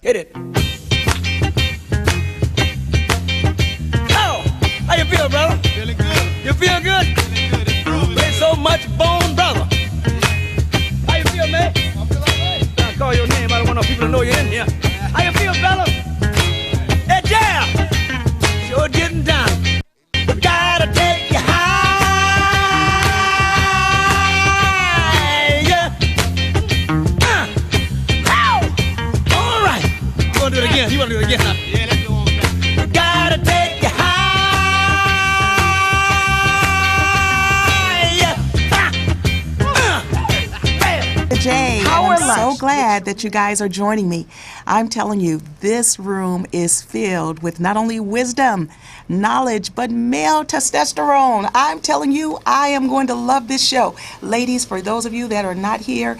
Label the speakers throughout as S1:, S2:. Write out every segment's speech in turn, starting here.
S1: Hit it. Oh, how you feel, brother?
S2: Feeling good.
S1: You feel good?
S2: Feeling good. It's groovy.
S1: Ain't so much bone, brother. How you feel, man?
S2: I feel all right.
S1: I call your name. I don't want no people to know you're in here. How you feel, fella? Hey, Jam! Sure getting down. Gotta take you higher. Ow! All right. You wanna do it again? You wanna do it again, huh?
S2: Yeah, let's go on back.
S1: Gotta take you higher.
S3: Jay,
S1: Power
S3: I'm so
S1: lunch.
S3: glad that you guys are joining me. I'm telling you, this room is filled with not only wisdom, knowledge, but male testosterone. I'm telling you, I am going to love this show. Ladies, for those of you that are not here,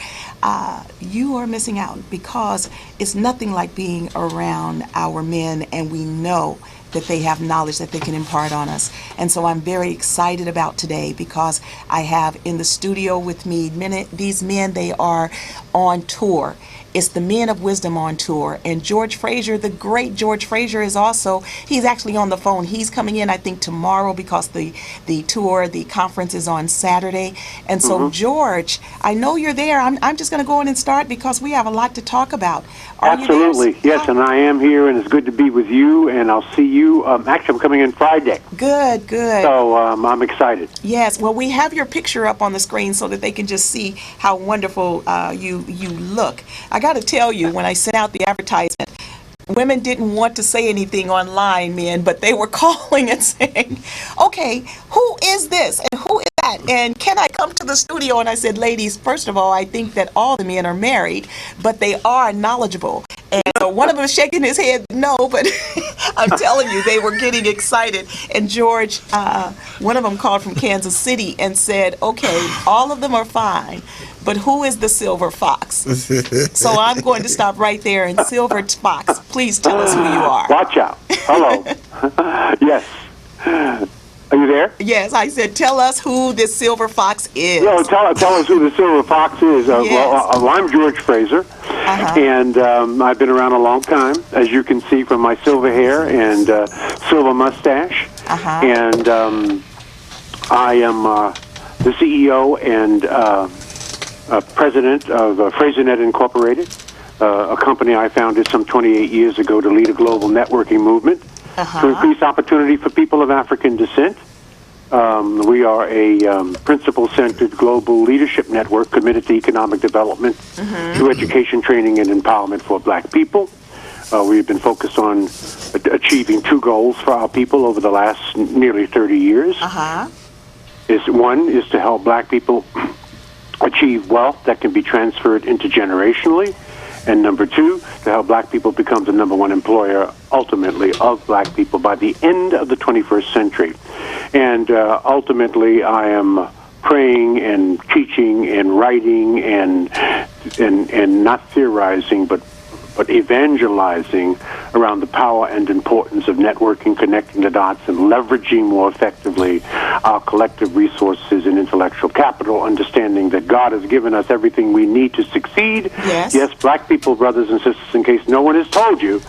S3: you are missing out because it's nothing like being around our men, and we know that they have knowledge that they can impart on us. And so I'm very excited about today because I have in the studio with me these men, they are on tour. It's the Men of Wisdom on tour. And George Fraser, the great George Fraser, is also, he's actually on the phone. He's coming in, I think, tomorrow because the tour, the conference is on Saturday. And so, George, I know you're there. I'm just going to go in and start because we have a lot to talk about. Are you there?
S4: Absolutely, yes, and I am here, and it's good to be with you, and I'll see you. Actually, I'm coming in Friday,
S3: Good, good.
S4: so I'm excited.
S3: Yes, well, we have your picture up on the screen so that they can just see how wonderful you look. I got to tell you, when I sent out the advertisement, women didn't want to say anything online, men, but they were calling and saying, okay, who is this and who is that? And can I come to the studio? And I said, ladies, first of all, I think that all the men are married, but they are knowledgeable. And so one of them is shaking his head, no, but I'm telling you, they were getting excited. And George, one of them called from Kansas City and said, okay, all of them are fine, but who is the silver fox? So I'm going to stop right there. And Silver Fox, please tell us who you are.
S4: Watch out. Hello. Yes. Are you there?
S3: Yes, I said, tell us who this silver fox is.
S4: No, tell us who the Silver Fox is.
S3: Yes.
S4: Well, I'm George Fraser, and I've been around a long time, as you can see from my silver hair and silver mustache. And I am the CEO and president of FraserNet Incorporated, a company I founded some 28 years ago to lead a global networking movement to increase opportunity for people of African descent. We are a principle-centered global leadership network committed to economic development through education, training, and empowerment for black people. We've been focused on achieving two goals for our people over the last nearly 30 years. One is to help black people achieve wealth that can be transferred intergenerationally, and number two, to help black people become the number one employer, ultimately, of black people by the end of the 21st century. And ultimately, I am praying and teaching and writing and not theorizing, but evangelizing around the power and importance of networking, connecting the dots, and leveraging more effectively our collective resources and intellectual capital, understanding that God has given us everything we need to succeed. Yes, black people, brothers and sisters, in case no one has told you,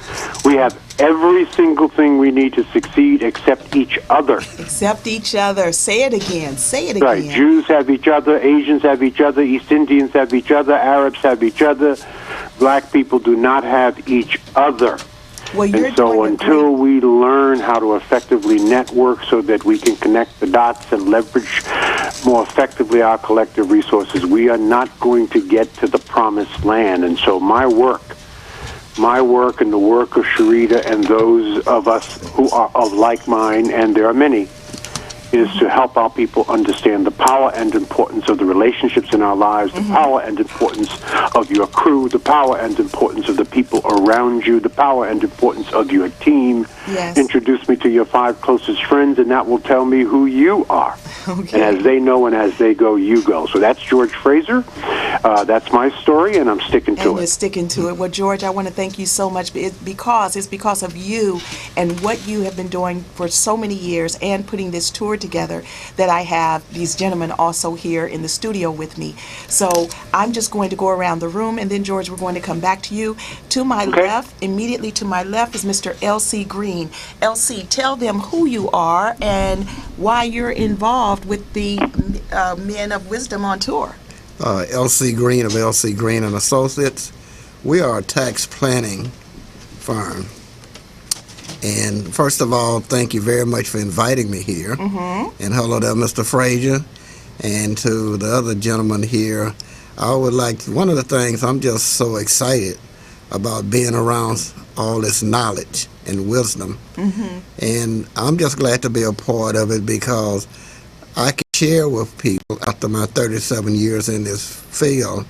S4: we have every single thing we need to succeed except each other.
S3: Except each other. Say it again. Say it again.
S4: Right. Jews have each other, Asians have each other, East Indians have each other, Arabs have each other. Black people do not have each other.
S3: Well, you're
S4: and so
S3: doing
S4: until we learn how to effectively network so that we can connect the dots and leverage more effectively our collective resources, we are not going to get to the promised land. And so my work and the work of Sharita and those of us who are of like mind, and there are many, is to help our people understand the power and importance of the relationships in our lives, the power and importance of your crew, the power and importance of the people around you, the power and importance of your team.
S3: Yes.
S4: Introduce me to your 5 closest friends, and that will tell me who you are.
S3: Okay.
S4: And as they know and as they go, you go. So that's George Fraser. That's my story, and I'm sticking to
S3: And you're
S4: it.
S3: sticking to it. Well, George, I want to thank you so much because it's because of you and what you have been doing for so many years and putting this tour together that I have these gentlemen also here in the studio with me. So I'm just going to go around the room, and then, George, we're going to come back to you. To my left, immediately to my left, is Mr. L.C. Green. L.C., tell them who you are and why you're involved with the Men of Wisdom on tour.
S5: L.C. Green of L.C. Green and Associates. We are a tax planning firm. And first of all, thank you very much for inviting me here. And hello there, Mr. Frazier. And to the other gentleman here, I would like, one of the things, I'm just so excited about being around all this knowledge and wisdom. And I'm just glad to be a part of it because I can share with people after my 37 years in this field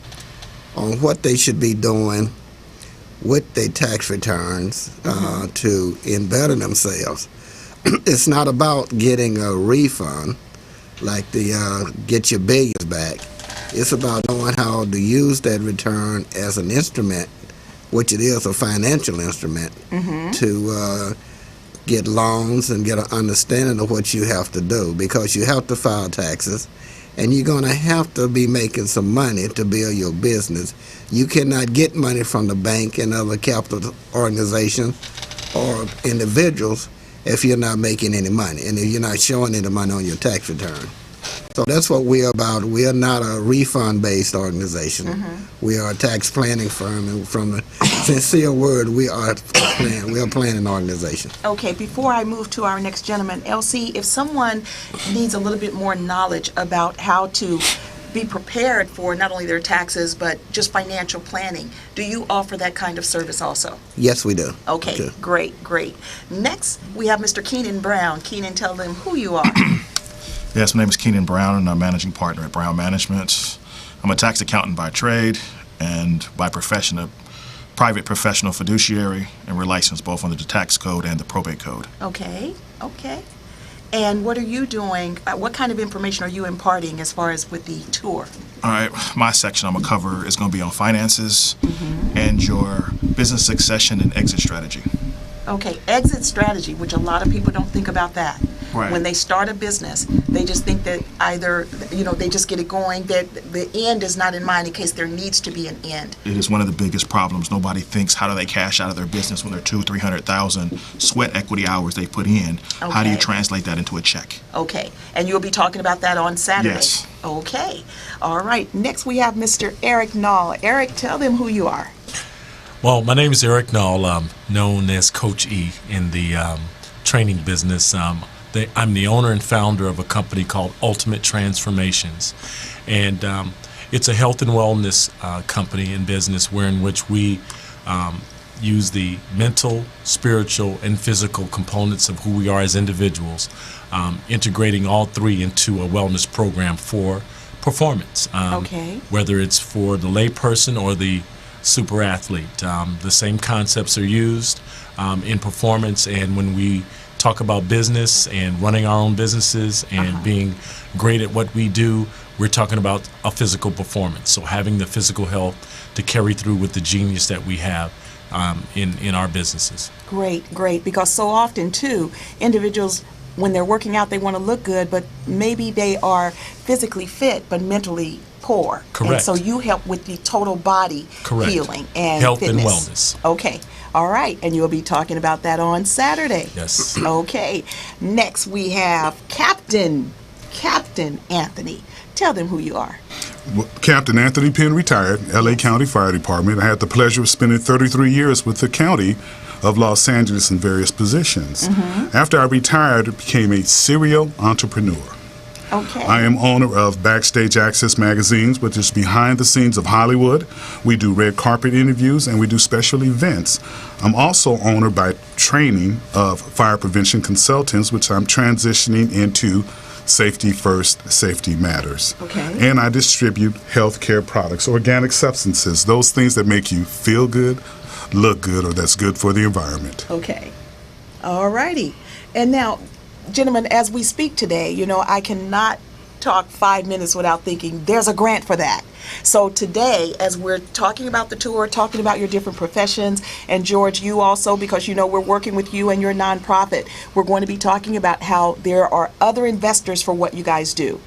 S5: on what they should be doing with their tax returns to better themselves. It's not about getting a refund like the get your billions back. It's about knowing how to use that return as an instrument, which it is, a financial instrument, to get loans and get an understanding of what you have to do, because you have to file taxes and you're going to have to be making some money to build your business. You cannot get money from the bank and other capital organizations or individuals if you're not making any money and if you're not showing any money on your tax return. So that's what we're about. We are not a refund-based organization. We are a tax planning firm, and from the sincere word, we are a planning organization.
S3: Okay, before I move to our next gentleman, LC, if someone needs a little bit more knowledge about how to be prepared for not only their taxes, but just financial planning, do you offer that kind of service also?
S5: Yes, we do.
S3: Okay,
S5: Okay.
S3: great. Next, we have Mr. Keenan Brown. Keenan, tell them who you are.
S2: Yes, my name is Keenan Brown, and I'm managing partner at Brown Management. I'm a tax accountant by trade and by profession a private professional fiduciary, and we're licensed both under the tax code and the probate code.
S3: Okay. And what are you doing? What kind of information are you imparting as far as with the tour?
S2: All right, my section I'm going to cover is going to be on finances and your business succession and exit strategy.
S3: Okay, exit strategy, which a lot of people don't think about that.
S2: Right.
S3: When they start a business, they just think that either, they just get it going, that the end is not in mind in case there needs to be an end.
S2: It is one of the biggest problems. Nobody thinks, how do they cash out of their business when they're 200,000-300,000 sweat equity hours they put in? How do you
S3: Okay.
S2: translate that into a check?
S3: Okay, and you'll be talking about that on Saturday?
S2: Yes.
S3: Okay, all right. Next, we have Mr. Eric Nall. Eric, tell them who you are.
S6: Well, my name is Eric Nall, known as Coach E in the training business. I'm the owner and founder of a company called Ultimate Transformations, and it's a health and wellness company and business in which we use the mental, spiritual, and physical components of who we are as individuals, integrating all three into a wellness program for performance.
S3: Okay.
S6: Whether it's for the layperson or the super athlete, the same concepts are used in performance, and when we talk about business and running our own businesses and being great at what we do, we're talking about a physical performance. So having the physical health to carry through with the genius that we have in our businesses.
S3: Great, because so often, too, individuals, when they're working out, they want to look good, but maybe they are physically fit, but mentally poor.
S6: Correct.
S3: And so you help with the total body
S6: Correct.
S3: healing and
S6: Health
S3: fitness.
S6: and wellness.
S3: Okay. All right. And you'll be talking about that on Saturday.
S6: Yes.
S3: Okay. Next, we have Captain Anthony. Tell them who you are.
S7: Captain Anthony Penn, retired, LA County Fire Department. I had the pleasure of spending 33 years with the county of Los Angeles in various positions. After I retired, I became a serial entrepreneur.
S3: Okay.
S7: I am owner of Backstage Access Magazines, which is behind the scenes of Hollywood. We do red carpet interviews and we do special events. I'm also owner by training of Fire Prevention Consultants, which I'm transitioning into Safety First, Safety Matters.
S3: Okay.
S7: And I distribute healthcare products, organic substances, those things that make you feel good, look good, or that's good for the environment.
S3: Okay. All righty. And now, gentlemen, as we speak today, I cannot talk 5 minutes without thinking there's a grant for that. So today, as we're talking about the tour, talking about your different professions, and George, you also, because you know we're working with you and your nonprofit, we're going to be talking about how there are other investors for what you guys do.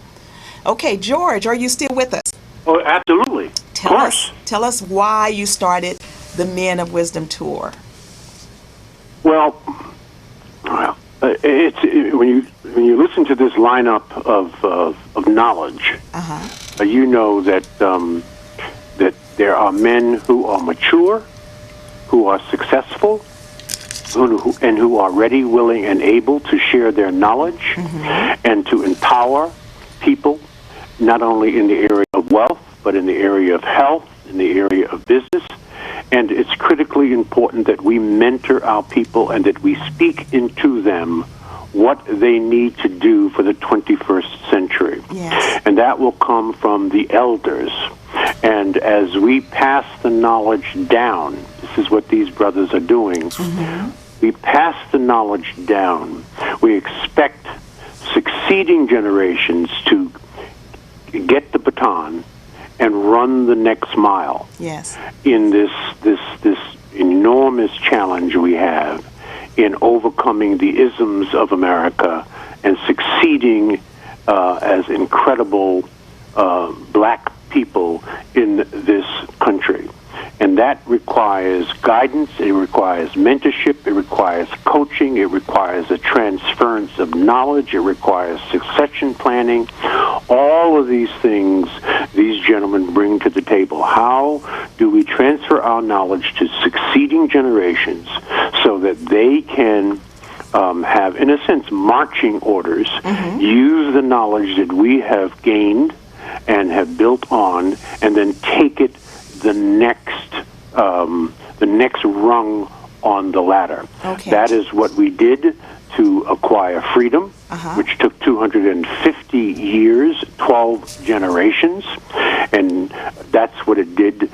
S3: Okay, George, are you still with us?
S4: Oh, absolutely. Of course.
S3: Tell us why you started the Men of Wisdom Tour.
S4: Well, it's when you listen to this lineup of knowledge, you know that that there are men who are mature, who are successful, who are ready, willing, and able to share their knowledge and to empower people, not only in the area of wealth, but in the area of health, in the area of business. And it's critically important that we mentor our people and that we speak into them what they need to do for the 21st century.
S3: Yes.
S4: And that will come from the elders. And as we pass the knowledge down, this is what these brothers are doing, we pass the knowledge down. We expect succeeding generations to get the baton and run the next mile.
S3: Yes.
S4: In this enormous challenge we have in overcoming the isms of America and succeeding as incredible black people in this country. And that requires guidance, it requires mentorship, it requires coaching, it requires a transference of knowledge, it requires succession planning. All of these things these gentlemen bring to the table. How do we transfer our knowledge to succeeding generations so that they can have, in a sense, marching orders, use the knowledge that we have gained and have built on, and then take it the next rung on the ladder.
S3: Okay.
S4: That is what we did to acquire freedom, which took 250 years, 12 generations, and that's what it did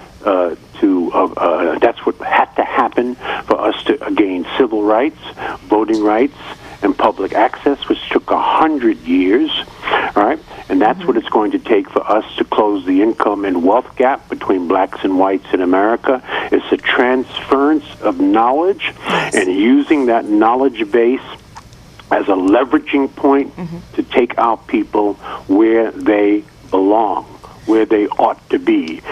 S4: that's what had to happen for us to gain civil rights, voting rights, and public access, which took 100 years, all right? And that's what it's going to take for us to close the income and wealth gap between blacks and whites in America. It's a transference of knowledge and using that knowledge base as a leveraging point to take our people where they belong, where they ought to be.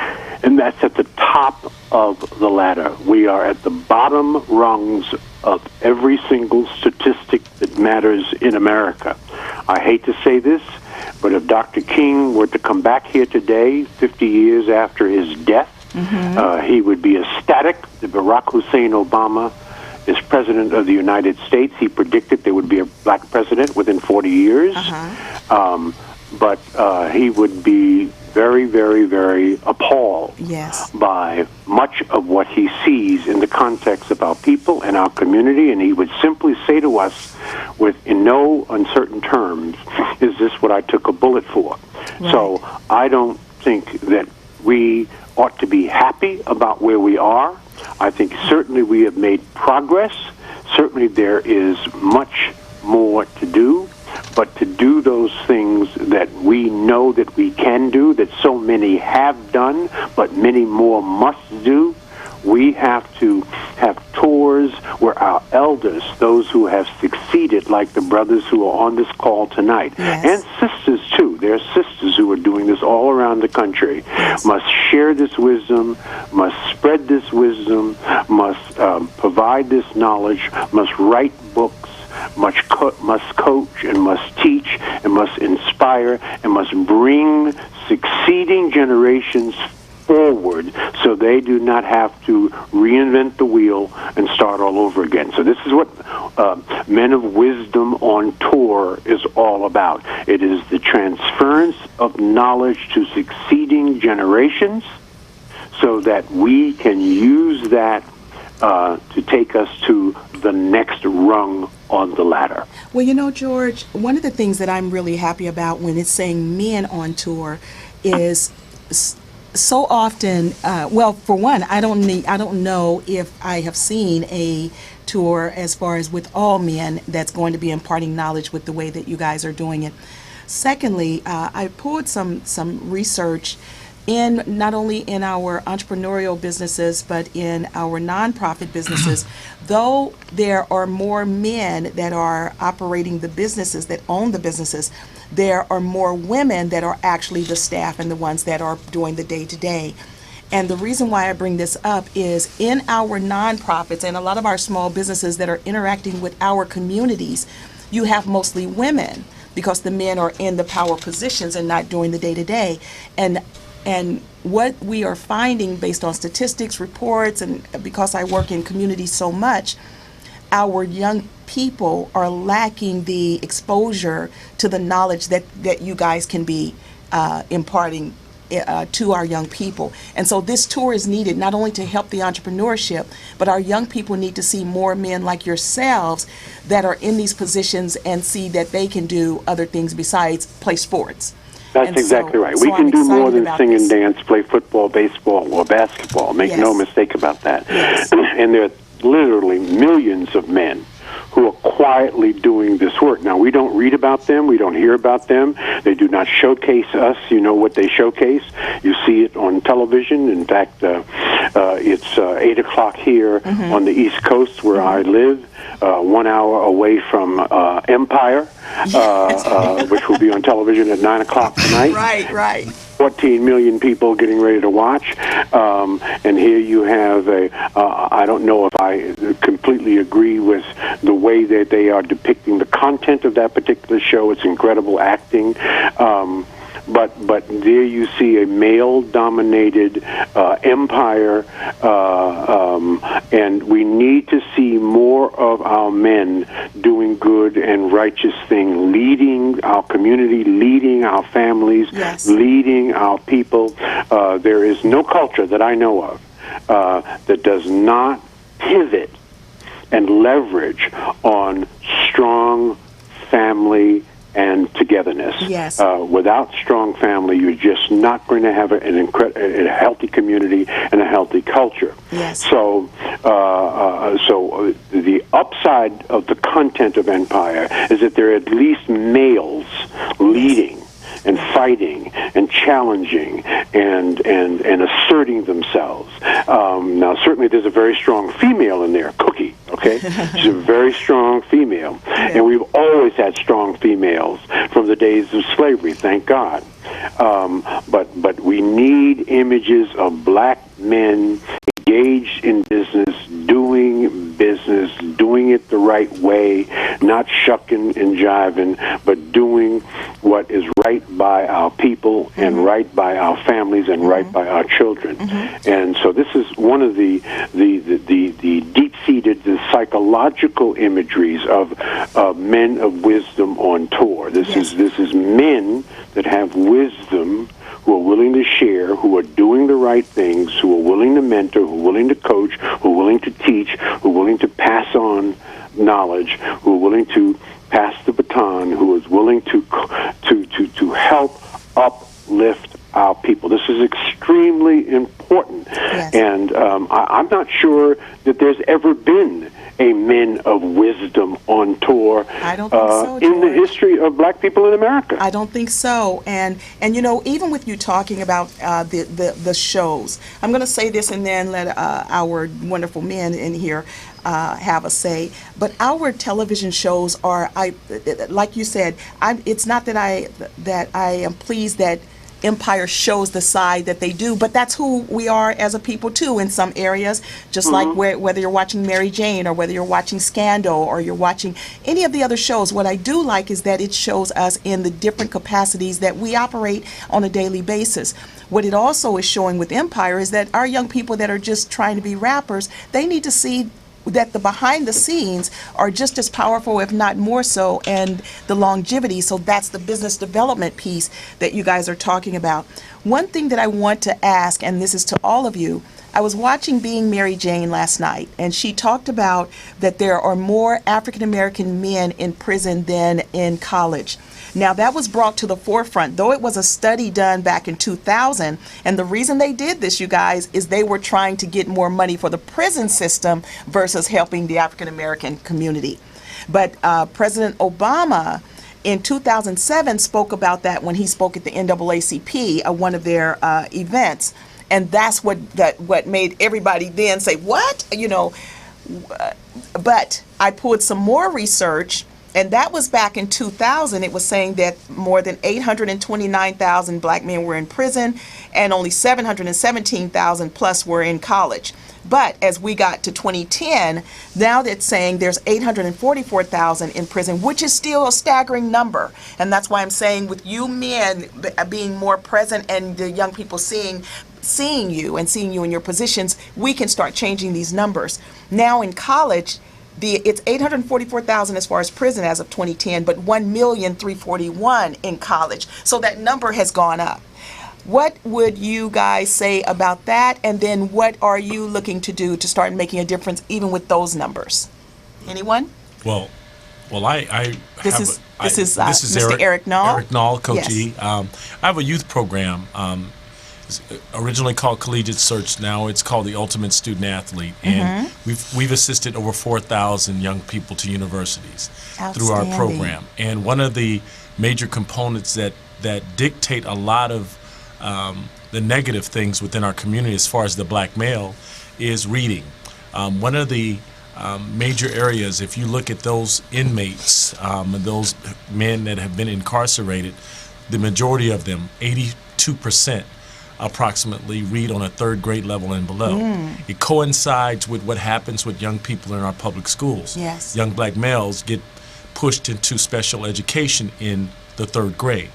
S4: And that's at the top of the ladder. We are at the bottom rungs of every single statistic that matters in America. I hate to say this, but if Dr. King were to come back here today, 50 years after his death, he would be ecstatic that Barack Hussein Obama is president of the United States. He predicted there would be a black president within 40 years. But he would be very, very, very appalled by much of what he sees in the context of our people and our community, and he would simply say to us, in no uncertain terms, is this what I took a bullet for? Right. So I don't think that we ought to be happy about where we are. I think certainly we have made progress. Certainly there is much more to do. But to do those things that we know that we can do, that so many have done, but many more must do, we have to have tours where our elders, those who have succeeded, like the brothers who are on this call tonight, and sisters too, there are sisters who are doing this all around the country, must share this wisdom, must spread this wisdom, must provide this knowledge, must write books, must coach and must teach and must inspire and must bring succeeding generations forward so they do not have to reinvent the wheel and start all over again. So this is what Men of Wisdom on Tour is all about. It is the transference of knowledge to succeeding generations so that we can use that to take us to the next rung on the ladder.
S3: Well, you know, George, one of the things that I'm really happy about when it's saying men on tour is so often, well, for one, I don't know if I have seen a tour as far as with all men that's going to be imparting knowledge with the way that you guys are doing it. Secondly, I pulled some research in not only in our entrepreneurial businesses but in our nonprofit businesses. Though there are more men that are operating the businesses, that own the businesses, there are more women that are actually the staff and the ones that are doing the day-to-day. And the reason why I bring this up is in our nonprofits and a lot of our small businesses that are interacting with our communities, you have mostly women because the men are in the power positions and not doing the day-to-day. And what we are finding based on statistics, reports, and because I work in communities so much, our young people are lacking the exposure to the knowledge that you guys can be imparting to our young people. And so this tour is needed not only to help the entrepreneurship, but our young people need to see more men like yourselves that are in these positions and see that they can do other things besides play sports.
S4: That's exactly right. We can do more than sing and dance, play football, baseball, or basketball. Make no mistake about that.
S3: Yes.
S4: And there are literally millions of men who are quietly doing this work. Now, we don't read about them. We don't hear about them. They do not showcase us. You know what they showcase. You see it on television. In fact, it's 8 o'clock here on the East Coast where I live, 1 hour away from Empire, which will be on television at 9 o'clock tonight.
S3: Right.
S4: 14 million people getting ready to watch. And here you have I don't know if I completely agree with the way that they are depicting the content of that particular show. It's incredible acting. But there you see a male-dominated empire, and we need to see more of our men doing good and righteous things, leading our community, leading our families, leading our people. There is no culture that I know of that does not pivot and leverage on strong family and togetherness.
S3: Yes.
S4: Without strong family, you're just not going to have a healthy community and a healthy culture.
S3: Yes.
S4: So the upside of the content of Empire is that there are at least males leading and fighting and challenging and asserting themselves. Now, certainly there's a very strong female in there, Cookie, okay? She's a very strong female. And we've always had strong females from the days of slavery, thank God. But we need images of black men engaged in business, doing it the right way, not shucking and jiving, but doing what is right by our people and right by our families and right by our children. And so this is one of the deep-seated, the psychological imageries of men of wisdom on tour. This is men that have wisdom, who are willing to share, who are doing the right things, who are willing to mentor, who are willing to coach, who are willing to teach, who are willing to pass on knowledge, who are willing to pass the baton, who is willing to help uplift our people. This is extremely important. And I'm not sure that there's ever been a men of wisdom on tour
S3: I don't think so,
S4: in the
S3: George.
S4: history of black people in America.
S3: I don't think so. And you know, even with you talking about the shows, I'm going to say this and then let our wonderful men in here have a say. But our television shows are, like you said, it's not that I am pleased that Empire shows the side that they do, but that's who we are as a people too in some areas, just like whether you're watching Mary Jane or whether you're watching Scandal or you're watching any of the other shows. What I do like is that it shows us in the different capacities that we operate on a daily basis. What it also is showing with Empire is that our young people that are just trying to be rappers, they need to see that the behind the scenes are just as powerful, if not more so, and the longevity. So that's the business development piece that you guys are talking about. One thing that I want to ask, and this is to all of you, I was watching Being Mary Jane last night, and she talked about that there are more African American men in prison than in college. Now, that was brought to the forefront, though it was a study done back in 2000. And the reason they did this, you guys, is they were trying to get more money for the prison system versus helping the African American community. But President Obama in 2007 spoke about that when he spoke at the NAACP, one of their events. And that's what made everybody then say, what? But I pulled some more research, and that was back in 2000. It was saying that more than 829,000 black men were in prison, and only 717,000 plus were in college. But as we got to 2010, now that's saying there's 844,000 in prison, which is still a staggering number. And that's why I'm saying with you men being more present and the young people seeing you and seeing you in your positions, we can start changing these numbers. Now in college, it's 844,000 as far as prison as of 2010, but 1,341,000 in college. So that number has gone up. What would you guys say about that? And then what are you looking to do to start making a difference even with those numbers? Anyone?
S6: Well, I
S3: This is Mr. Eric Nall.
S6: Eric Nall, Coach
S3: Yes.
S6: E. I have a youth program. It's originally called Collegiate Search. Now it's called the Ultimate Student Athlete, and we've assisted over 4,000 young people to universities through our program. And one of the major components that dictate a lot of the negative things within our community as far as the black male is reading. One of the major areas, if you look at those inmates, those men that have been incarcerated, the majority of them, 82%, approximately read on a third grade level and below. It coincides with what happens with young people in our public schools.
S3: Yes.
S6: Young black males get pushed into special education in the third grade.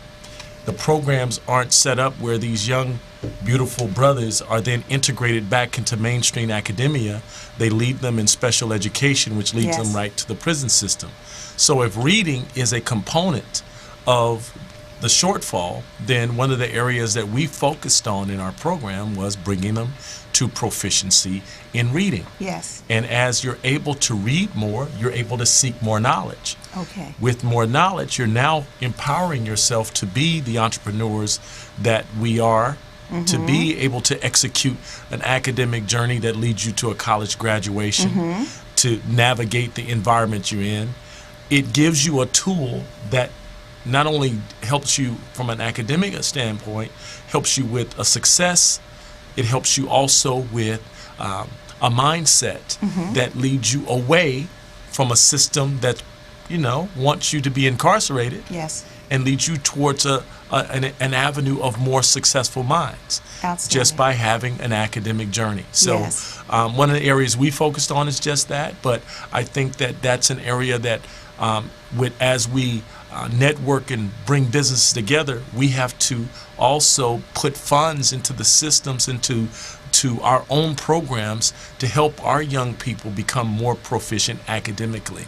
S6: The programs aren't set up where these young, beautiful brothers are then integrated back into mainstream academia. They lead them in special education, which leads them right to the prison system. So if reading is a component of the shortfall, then one of the areas that we focused on in our program was bringing them to proficiency in reading.
S3: Yes.
S6: And as you're able to read more, you're able to seek more knowledge.
S3: Okay.
S6: With more knowledge, you're now empowering yourself to be the entrepreneurs that we are, to be able to execute an academic journey that leads you to a college graduation, to navigate the environment you're in. It gives you a tool that not only helps you from an academic standpoint, helps you with a success, it helps you also with a mindset that leads you away from a system that, wants you to be incarcerated.
S3: Yes.
S6: And leads you towards an avenue of more successful minds.
S3: Outstanding.
S6: Just by having an academic journey. So
S3: Yes.
S6: One of the areas we focused on is just that, but I think that that's an area that as we network and bring businesses together, we have to also put funds into the systems, into our own programs to help our young people become more proficient academically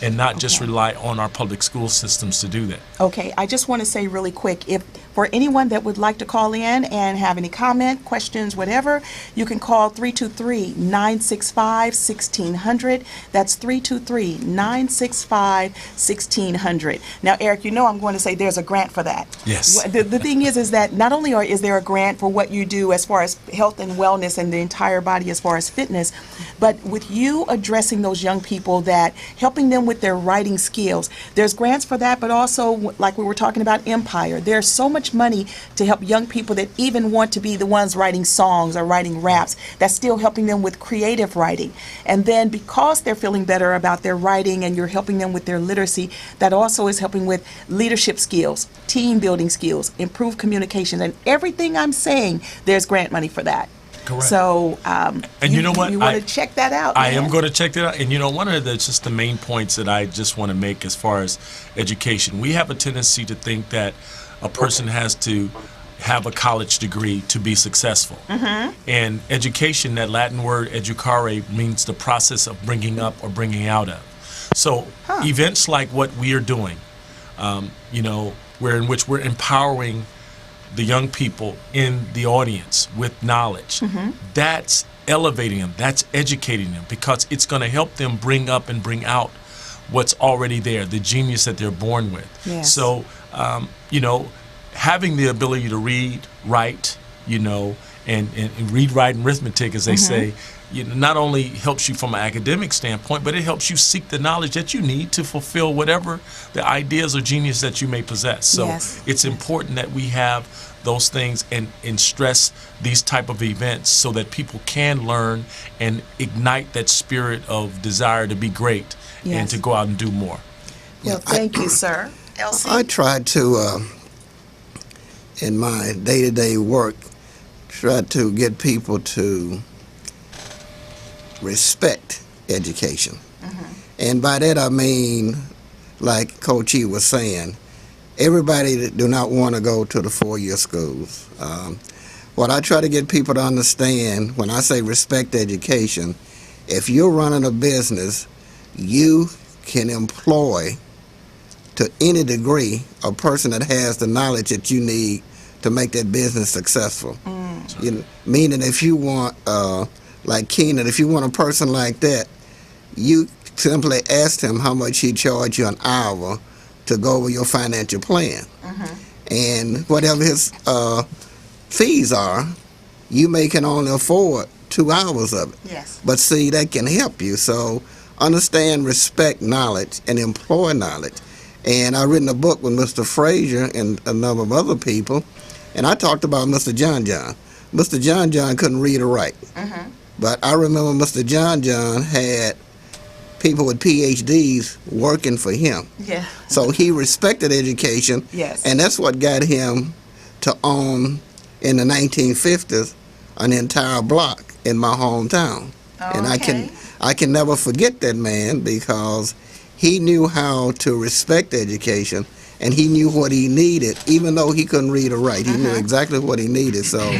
S6: and not just rely on our public school systems to do that.
S3: Okay, I just want to say really quick, if for anyone that would like to call in and have any comment, questions, whatever, you can call 323-965-1600. That's 323-965-1600. Now, Eric, I'm going to say there's a grant for that.
S6: Yes.
S3: The thing is that not only is there a grant for what you do as far as health and wellness and the entire body as far as fitness, but with you addressing those young people, that helping them with their writing skills, there's grants for that, but also, like we were talking about Empire, there's so much money to help young people that even want to be the ones writing songs or writing raps, that's still helping them with creative writing. And then because they're feeling better about their writing and you're helping them with their literacy, that also is helping with leadership skills, team building skills, improved communication, and everything I'm saying, there's grant money for that.
S6: Correct.
S3: So,
S6: And you know what?
S3: You want to check that out.
S6: I
S3: man.
S6: am going to check that out. And one of the main points that I just want to make as far as education, we have a tendency to think that a person has to have a college degree to be successful. And education, that Latin word educare, means the process of bringing up or bringing out of. So events like what we are doing, where in which we're empowering the young people in the audience with knowledge, that's elevating them, that's educating them, because it's going to help them bring up and bring out what's already there, the genius that they're born with.
S3: Yes.
S6: So, having the ability to read, write, and read, write, and arithmetic, as they say, not only helps you from an academic standpoint, but it helps you seek the knowledge that you need to fulfill whatever the ideas or genius that you may possess. So
S3: Yes.
S6: it's important that we have those things and stress these type of events so that people can learn and ignite that spirit of desire to be great and
S3: Yes.
S6: to go out and do more.
S3: Well, thank you, sir. Elsie?
S5: I try to, in my day-to-day work, try to get people to respect education. And by that I mean, like Coach E was saying, everybody that do not want to go to the four-year schools. What I try to get people to understand when I say respect education, if you're running a business, you can employ to any degree a person that has the knowledge that you need to make that business successful. You know, meaning if you want, like Keenan, if you want a person like that, you simply ask him how much he charge you an hour to go over your financial plan. And whatever his fees are, you may can only afford 2 hours of it.
S3: Yes.
S5: But see, that can help you. So understand, respect knowledge, and employ knowledge. And I've written a book with Mr. Frazier and a number of other people, and I talked about Mr. John John. Mr. John John couldn't read or write. But I remember Mr. John John had people with PhDs working for him.
S3: Yeah.
S5: So he respected education,
S3: Yes.
S5: and that's what got him to own, in the 1950s, an entire block in my hometown. And
S3: Okay.
S5: I can never forget that man, because he knew how to respect education, and he knew what he needed, even though he couldn't read or write. He knew exactly what he needed. So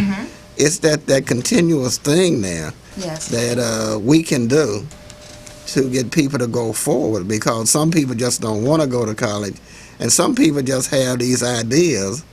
S5: it's that continuous thing there
S3: Yes.
S5: that we can do to get people to go forward, because some people just don't want to go to college, and some people just have these ideas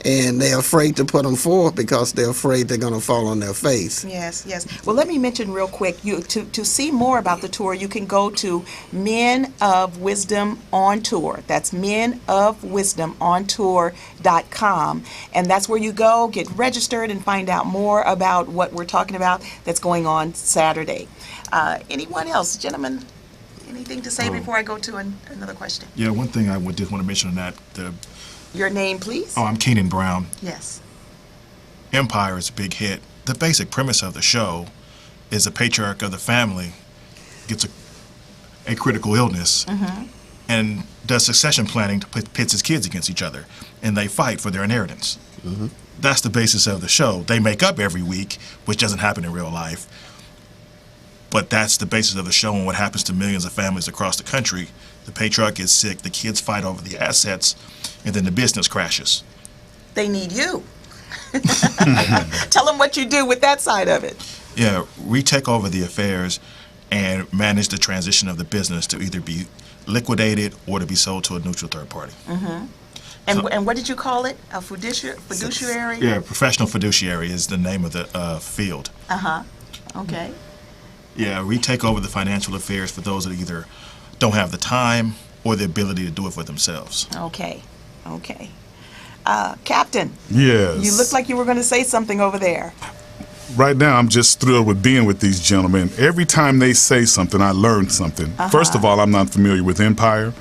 S5: and they're afraid to put them forth because they're afraid they're going to fall on their face.
S3: Yes, yes. Well, let me mention real quick, to see more about the tour, you can go to Men of Wisdom on Tour. That's menofwisdomontour.com. And that's where you go, get registered, and find out more about what we're talking about that's going on Saturday. Anyone else? Gentlemen, anything to say before I go to another question?
S2: Yeah, one thing I just want to mention on that,
S3: Your name, please?
S2: I'm Keenan Brown.
S3: Yes.
S2: Empire is a big hit. The basic premise of the show is the patriarch of the family gets a critical illness and does succession planning to pits his kids against each other, and they fight for their inheritance. That's the basis of the show. They make up every week, which doesn't happen in real life, but that's the basis of the show and what happens to millions of families across the country. The patriarch gets sick, the kids fight over the assets, and then the business crashes.
S3: They need you. Tell them what you do with that side of it.
S2: Yeah, we take over the affairs and manage the transition of the business to either be liquidated or to be sold to a neutral third party.
S3: And what did you call it? A fiduciary?
S2: Yeah, professional fiduciary is the name of the field.
S3: Okay.
S2: Yeah, we take over the financial affairs for those that either don't have the time or the ability to do it for themselves.
S3: Okay. Okay. Captain,
S7: Yes.
S3: you look like you were going to say something over there.
S7: Right now, I'm just thrilled with being with these gentlemen. Every time they say something, I learn something. First of all, I'm not familiar with Empire.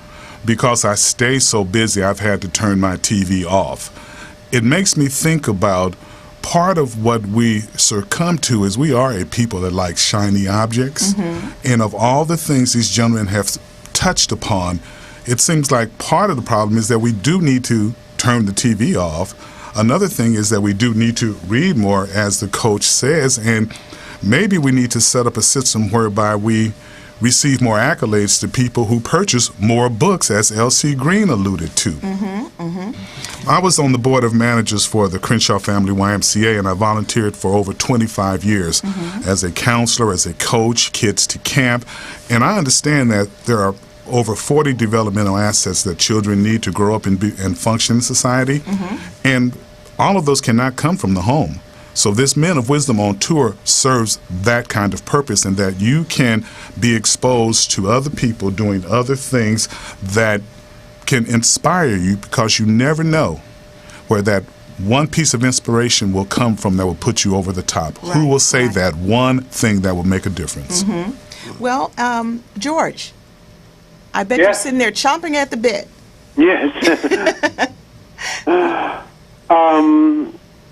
S7: Because I stay so busy, I've had to turn my TV off. It makes me think about part of what we succumb to is we are a people that like shiny objects. And of all the things these gentlemen have touched upon, it seems like part of the problem is that we do need to turn the TV off. Another thing is that we do need to read more, as the coach says, and maybe we need to set up a system whereby we receive more accolades to people who purchase more books, as L.C. Green alluded to. I was on the board of managers for the Crenshaw Family YMCA, and I volunteered for over 25 years as a counselor, as a coach, Kids to Camp, and I understand that there are over 40 developmental assets that children need to grow up and function in society, and all of those cannot come from the home. So this Men of Wisdom on Tour serves that kind of purpose, and that you can be exposed to other people doing other things that can inspire you, because you never know where that one piece of inspiration will come from that will put you over the top. Who will say that one thing that will make a difference?
S3: Well, George, I bet you're sitting there chomping at the bit.
S4: Yes.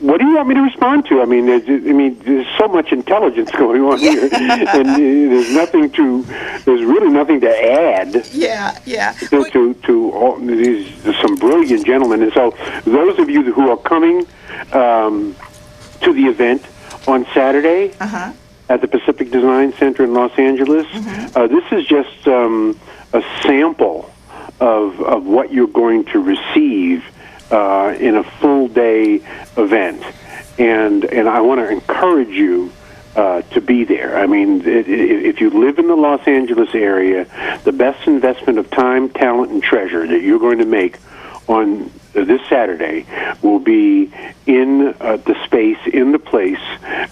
S4: What do you want me to respond to? I mean, there's so much intelligence going on here, and there's really nothing to add.
S3: Yeah.
S4: To all these some brilliant gentlemen, and so those of you who are coming to the event on Saturday at the Pacific Design Center in Los Angeles, this is just a sample of what you're going to receive in a full-day event, and I want to encourage you to be there. I mean, if you live in the Los Angeles area, the best investment of time, talent, and treasure that you're going to make on this Saturday will be in the space, in the place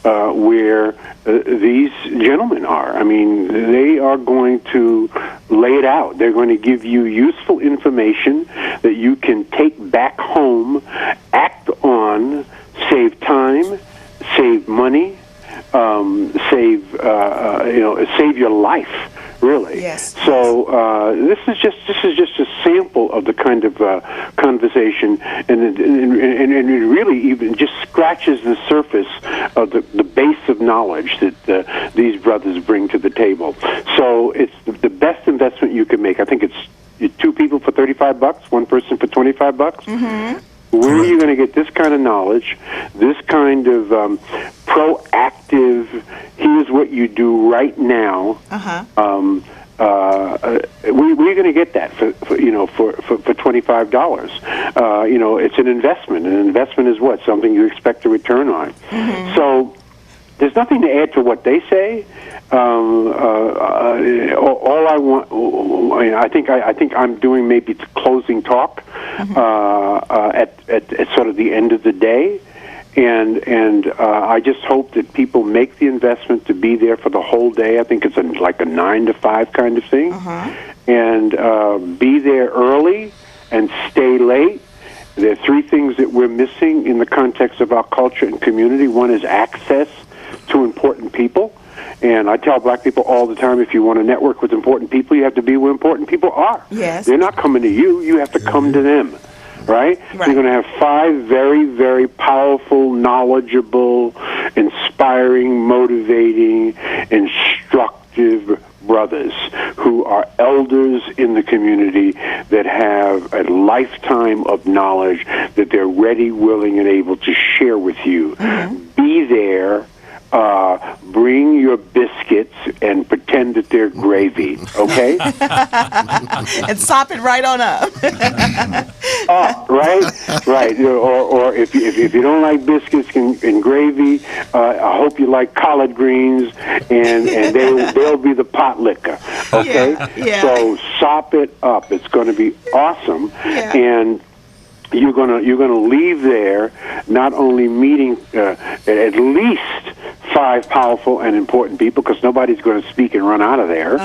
S4: where these gentlemen are. I mean, they are going to lay it out. They're going to give you useful information that you can take back home, act on, save time, save money, save your life. Really.
S3: Yes.
S4: So this is just a sample of the kind of conversation, and it really even just scratches the surface of the base of knowledge that these brothers bring to the table. So it's the best investment you can make. I think it's 2 people for $35, 1 person for $25. Where are you going to get this kind of knowledge, this kind of proactive, here's what you do right now? Where are you going to get that for $25? It's an investment. An investment is what? Something you expect a return on. So there's nothing to add to what they say. All I want, I think I'm doing maybe closing talk at sort of the end of the day, and I just hope that people make the investment to be there for the whole day. I think it's like a 9 to 5 kind of thing, and be there early and stay late. There are 3 things that we're missing in the context of our culture and community. One is access to important people. And I tell black people all the time, if you want to network with important people, you have to be where important people are.
S3: Yes.
S4: They're not coming to you. You have to come to them, right? You're going to have 5 very, very powerful, knowledgeable, inspiring, motivating, instructive brothers who are elders in the community that have a lifetime of knowledge that they're ready, willing, and able to share with you. Be there. Bring your biscuits and pretend that they're gravy, okay?
S3: And sop it right on up.
S4: Right. Or if you don't like biscuits and gravy, I hope you like collard greens, and they'll be the pot liquor, okay?
S3: Yeah.
S4: So sop it up. It's going to be awesome, and you're gonna leave there not only meeting at least 5 powerful and important people, because nobody's going to speak and run out of there.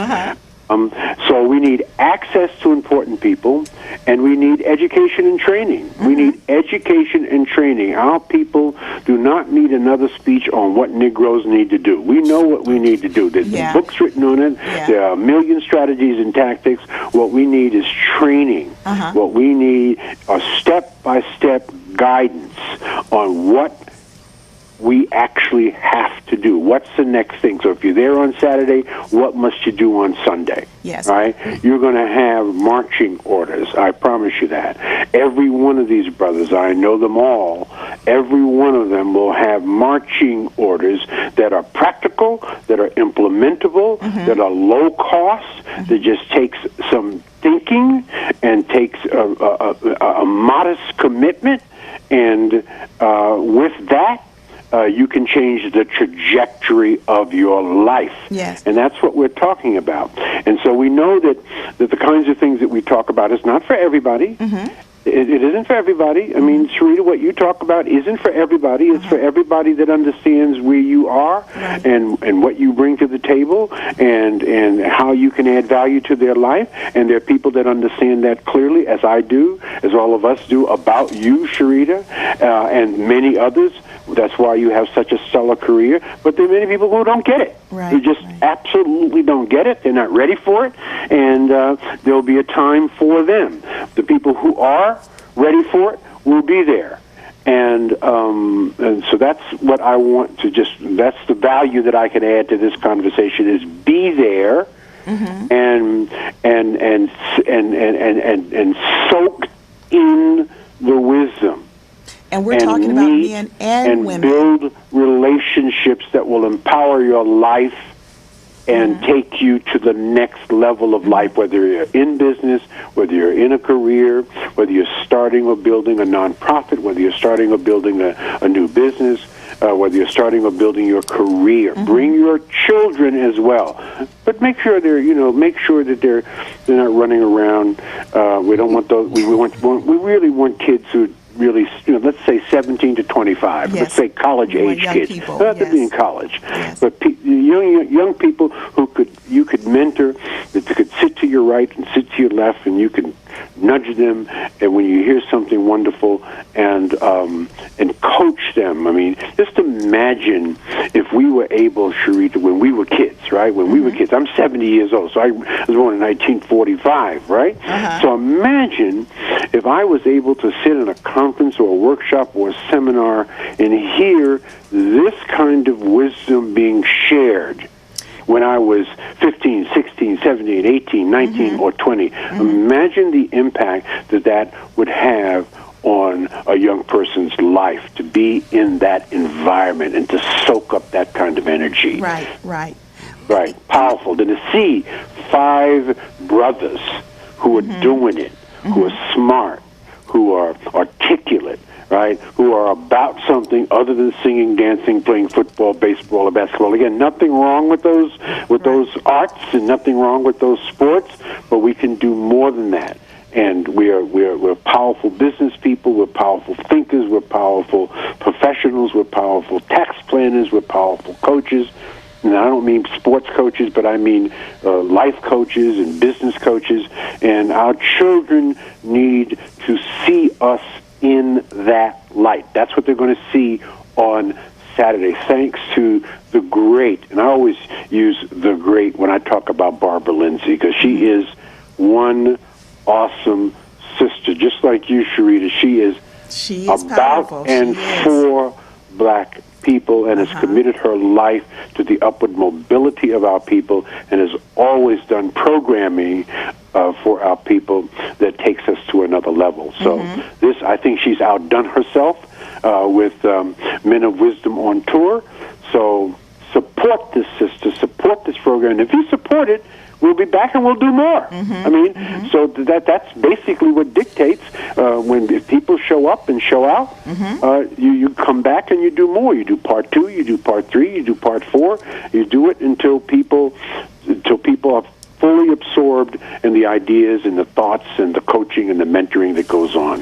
S4: So we need access to important people, and we need education and training. We need education and training. Our people do not need another speech on what Negroes need to do. We know what we need to do. There's books written on it. There are a million strategies and tactics. What we need is training. What we need are step-by-step guidance on what we actually have to do. What's the next thing? So if you're there on Saturday, what must you do on Sunday?
S3: Yes.
S4: Right? You're going to have marching orders. I promise you that. Every one of these brothers, I know them all, every one of them will have marching orders that are practical, that are implementable, that are low cost, that just takes some thinking and takes a modest commitment. And with that, you can change the trajectory of your life.
S3: Yes.
S4: And that's what we're talking about. And so we know that the kinds of things that we talk about is not for everybody. It isn't for everybody. I mean, Sharita, what you talk about isn't for everybody. It's for everybody that understands where you are and what you bring to the table and how you can add value to their life. And there are people that understand that clearly, as I do, as all of us do, about you, Sharita, and many others. That's why you have such a stellar career. But there are many people who don't get it. Who just absolutely don't get it. They're not ready for it. And there'll be a time for them. The people who are ready for it will be there. And so that's what I want to that's the value that I can add to this conversation is be there and soak in the wisdom.
S3: And we're talking about men and women.
S4: Build relationships that will empower your life and take you to the next level of life, whether you're in business, whether you're in a career, whether you're starting or building a nonprofit, whether you're starting or building a new business, whether you're starting or building your career. Bring your children as well, but make sure that they're not running around. We don't want those. We really want kids who really, let's say 17 to 25. Let's say college-age kids.
S3: People.
S4: Not to be in college, but young people who you could mentor, that could sit to your right and sit to your left, and you can nudge them, and when you hear something wonderful, and coach them. I mean, just imagine if we were able, Sharita, when we were kids, right? When we were kids, I'm 70 years old, so I was born in 1945, right? So imagine if I was able to sit in a conference or a workshop or a seminar and hear this kind of wisdom being shared when I was 15, 16, 17, 18, 19, or 20. Imagine the impact that would have on a young person's life to be in that environment and to soak up that kind of energy.
S3: Right.
S4: Powerful. Then to see 5 brothers who are doing it, who are smart, who are articulate, right, who are about something other than singing, dancing, playing football, baseball, or basketball. Again, nothing wrong with those arts and nothing wrong with those sports, but we can do more than that. And we're powerful business people, we're powerful thinkers, we're powerful professionals, we're powerful tax planners, we're powerful coaches. And I don't mean sports coaches, but I mean life coaches and business coaches. And our children need to see us in that light. That's what they're going to see on Saturday. Thanks to the great, and I always use the great when I talk about Barbara Lindsay, because she is one awesome sister, just like you, Sharita. She is about
S3: powerful.
S4: and for black people and has committed her life to the upward mobility of our people and has always done programming for our people that takes us to another level. So I think she's outdone herself with Men of Wisdom on tour. So support this sister, support this program. And if you support it, we'll be back and we'll do more. I mean, so that's basically what dictates if people show up and show out, you come back and you do more. You do part 2, you do part 3, you do part 4. You do it until people are fully absorbed in the ideas and the thoughts and the coaching and the mentoring that goes on.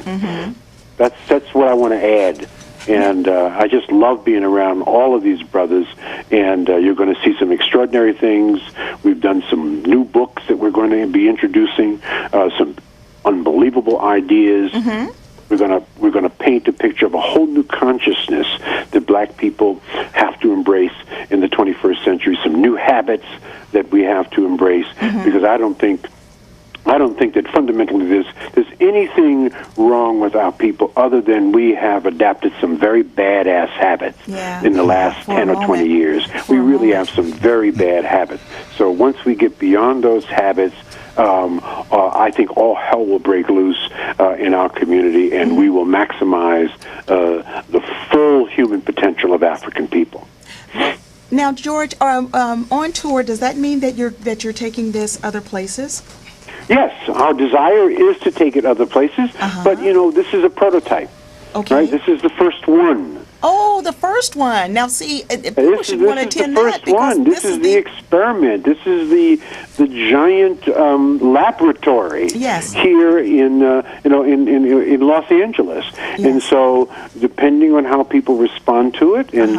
S4: That's what I want to add. And I just love being around all of these brothers, and you're going to see some extraordinary things. We've done some new books that we're going to be introducing, some unbelievable ideas. We're going to paint a picture of a whole new consciousness that black people have to embrace in the 21st century, some new habits that we have to embrace, because I don't think that fundamentally there's anything wrong with our people other than we have adapted some very badass habits in the last 10 or 20 years. We really have some very bad habits. So once we get beyond those habits, I think all hell will break loose in our community, and we will maximize the full human potential of African people.
S3: Now, George, on tour, does that mean that you're taking this other places?
S4: Yes, our desire is to take it other places, but this is a prototype.
S3: Okay.
S4: Right? This is the first one.
S3: Oh, the first first one. Now, see, people
S4: This
S3: should
S4: is
S3: want to
S4: the
S3: attend
S4: first
S3: that because
S4: one. This is the experiment. This is the giant laboratory
S3: Yes.
S4: here in in Los Angeles. And so, depending on how people respond to it, and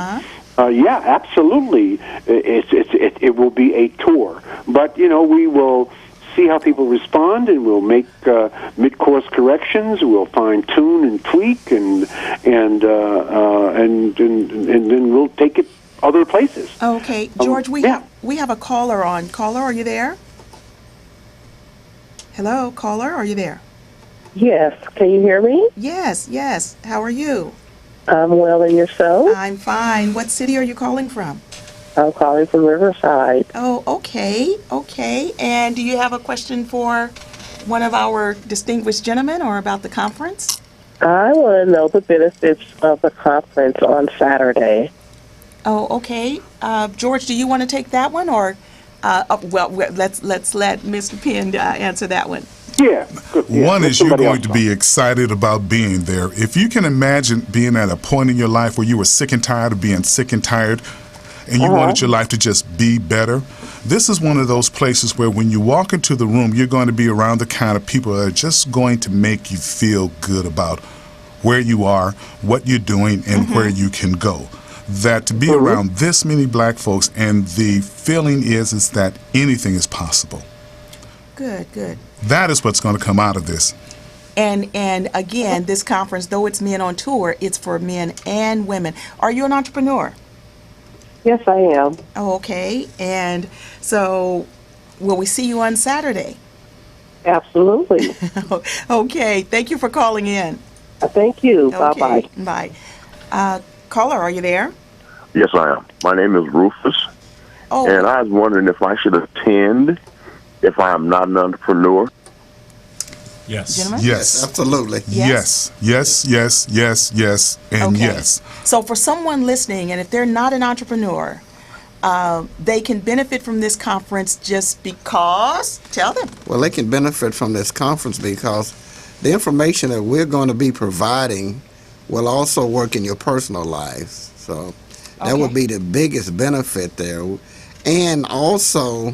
S4: yeah, absolutely, it will be a tour. But we will see how people respond, and we'll make mid-course corrections. We'll fine-tune and tweak, and then we'll take it other places.
S3: Okay, George, we have a caller on. Caller, are you there? Hello, caller, are you there?
S8: Yes. Can you hear me?
S3: Yes, yes. How are you?
S8: I'm well, and yourself?
S3: I'm fine. What city are you calling from?
S8: I'm calling from Riverside.
S3: Oh, okay, okay. And do you have a question for one of our distinguished gentlemen or about the conference?
S8: I want to know the benefits of the conference on Saturday.
S3: Oh, okay. George, do you want to take that one, or let's let Mr. Penn answer that one.
S4: Yeah.
S7: One is you're going to be excited about being there. If you can imagine being at a point in your life where you were sick and tired of being sick and tired, and you wanted your life to just be better, this is one of those places where when you walk into the room, you're going to be around the kind of people that are just going to make you feel good about where you are, what you're doing, and where you can go. That to be around this many black folks, and the feeling is that anything is possible.
S3: Good, good.
S7: That is what's going to come out of this.
S3: And again, this conference, though it's men on tour, it's for men and women. Are you an entrepreneur?
S8: Yes, I am.
S3: Oh, okay. And so, will we see you on Saturday?
S8: Absolutely.
S3: Okay. Thank you for calling in.
S8: Thank you.
S3: Okay.
S8: Bye-bye.
S3: Bye. Caller, are you there?
S9: Yes, I am. My name is Rufus,
S3: Oh,
S9: and I was wondering if I should attend if I am not an entrepreneur.
S6: Yes.
S3: gentlemen?
S7: Yes.
S5: Absolutely.
S7: Yes. Yes, yes, yes, yes, and
S3: Okay.
S7: yes.
S3: So for someone listening, and if they're not an entrepreneur, they can benefit from this conference just because, tell them.
S5: Well, they can benefit from this conference because the information that we're going to be providing will also work in your personal lives. So that would be the biggest benefit there. And also,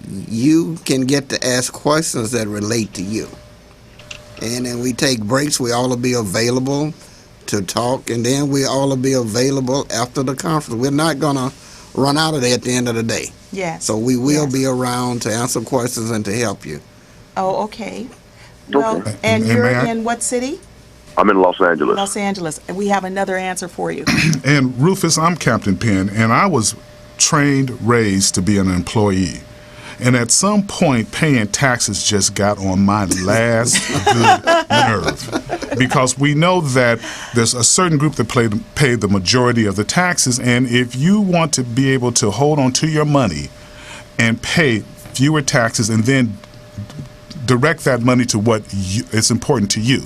S5: you can get to ask questions that relate to you. And then we take breaks. We all will be available to talk, and then we all will be available after the conference. We're not going to run out of there at the end of the day.
S3: Yes.
S5: So we will be around to answer questions and to help you.
S3: Oh, okay. Well,
S9: Okay.
S3: and
S7: And
S3: you're
S7: may I-
S3: in what city?
S9: I'm in Los Angeles.
S3: Los Angeles. And we have another answer for you.
S7: And Rufus, I'm Captain Penn, and I was trained, raised to be an employee. And at some point, paying taxes just got on my last good nerve. Because we know that there's a certain group that pay the majority of the taxes, and if you want to be able to hold on to your money and pay fewer taxes and then direct that money to what is important to you.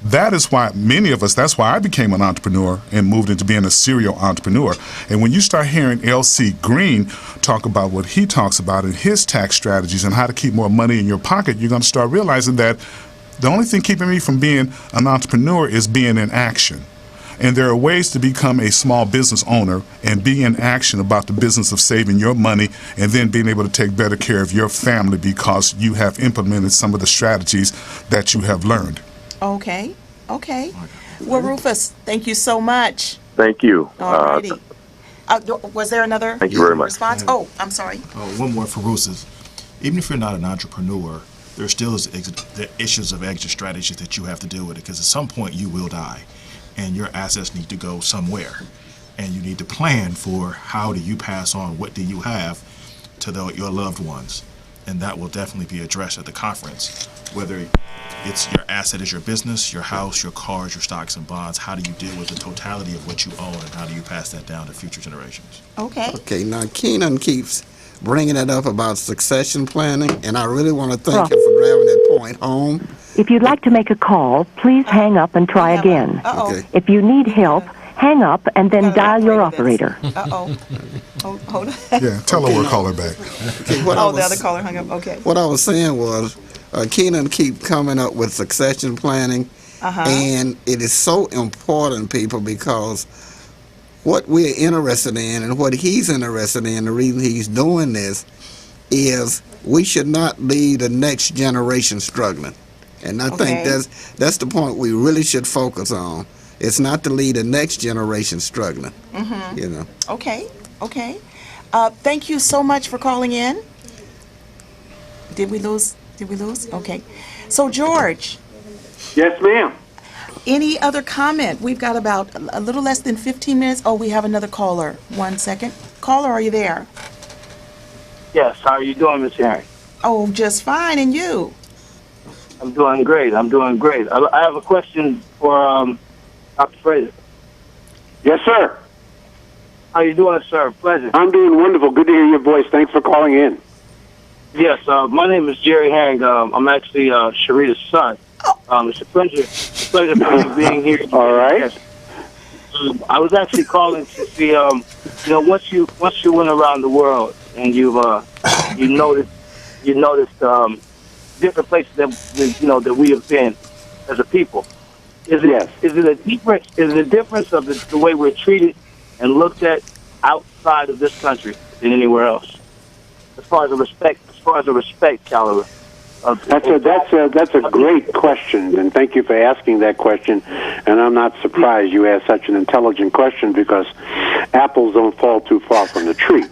S7: That is why many of us, that's why I became an entrepreneur and moved into being a serial entrepreneur. And when you start hearing L.C. Green talk about what he talks about in his tax strategies and how to keep more money in your pocket, you're going to start realizing that the only thing keeping me from being an entrepreneur is being in action. And there are ways to become a small business owner and be in action about the business of saving your money and then being able to take better care of your family because you have implemented some of the strategies that you have learned.
S3: Okay. Okay. Well, Rufus, thank you so much.
S9: Thank you.
S3: All righty. Was there another
S9: Thank you very much.
S3: response? Oh, I'm sorry.
S2: One more for Rufus. Even if you're not an entrepreneur, there still is the issues of exit strategies that you have to deal with it because at some point you will die. And your assets need to go somewhere. And you need to plan for how do you pass on, what do you have to your loved ones. And that will definitely be addressed at the conference. Whether it's your asset is your business, your house, your cars, your stocks and bonds, how do you deal with the totality of what you own and how do you pass that down to future generations?
S3: Okay.
S5: Okay, now Keenan keeps bringing it up about succession planning, and I really want to thank him for driving that point home.
S10: If you'd like to make a call, please hang up and try again.
S5: Okay.
S10: If you need help, hang up and then dial your operator.
S3: Uh-oh. Hold on.
S7: Yeah, tell her we'll call her back.
S5: Okay, what I
S3: Oh, the
S5: was-
S3: other caller hung up. Okay.
S5: What I was saying was, Keenan keep coming up with succession planning, and it is so important, people, because what we're interested in and what he's interested in, the reason he's doing this, is we should not leave the next generation struggling. And I think that's the point we really should focus on. It's not to lead the next generation struggling. You know.
S3: Okay. Thank you so much for calling in. Did we lose? Okay. So, George.
S4: Yes, ma'am.
S3: Any other comment? We've got about a little less than 15 minutes. Oh, we have another caller. 1 second. Caller, are you there?
S11: Yes. How are you doing, Miss Herring?
S3: Oh, just fine. And you?
S11: I'm doing great. I have a question for Dr. Fraser.
S4: Yes, sir.
S11: How you doing, sir? Pleasure.
S4: I'm doing wonderful. Good to hear your voice. Thanks for calling in.
S11: Yes, my name is Jerry Herring. I'm actually Sharita's son. It's a pleasure for you being here.
S4: All right.
S11: Yes. I was actually calling to see, once you went around the world and you noticed different places that we have been as a people. Is it a difference of the way we're treated and looked at outside of this country than anywhere else, as far as the respect caliber?
S4: That's a great question, and thank you for asking that question. And I'm not surprised you asked such an intelligent question, because apples don't fall too far from the tree.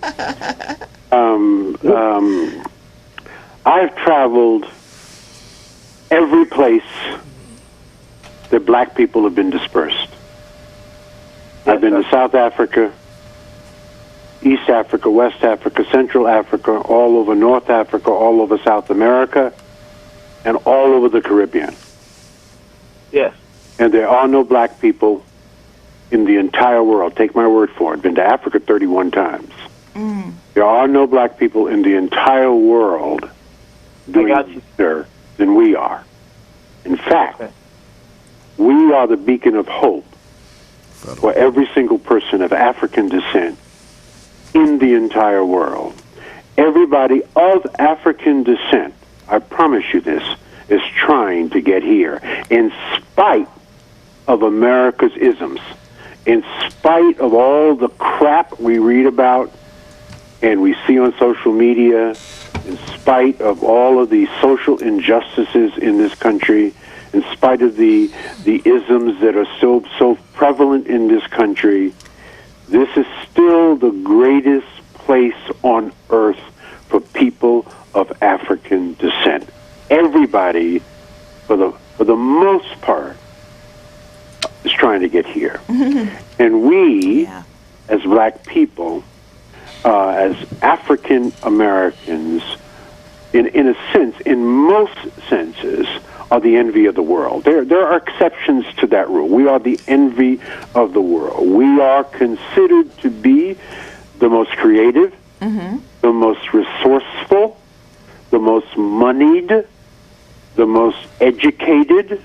S4: I've traveled every place that black people have been dispersed. I've been to South Africa, East Africa, West Africa, Central Africa, all over North Africa, all over South America, and all over the Caribbean.
S11: Yes.
S4: And there are no black people in the entire world. Take my word for it. Been to Africa 31 times. There are no black people in the entire world doing better than we are. In fact, we are the beacon of hope for every single person of African descent in the entire world. Everybody of African descent, I promise you this, is trying to get here, in spite of America's isms, in spite of all the crap we read about and we see on social media, in spite of all of the social injustices in this country, in spite of the isms that are so prevalent in this country. This is still the greatest place on earth for people of African descent. Everybody, for the most part, is trying to get here. And we, as black people, as African Americans, in a sense, in most senses, are the envy of the world. There are exceptions to that rule. We are the envy of the world. We are considered to be the most creative, the most resourceful, the most moneyed, the most educated,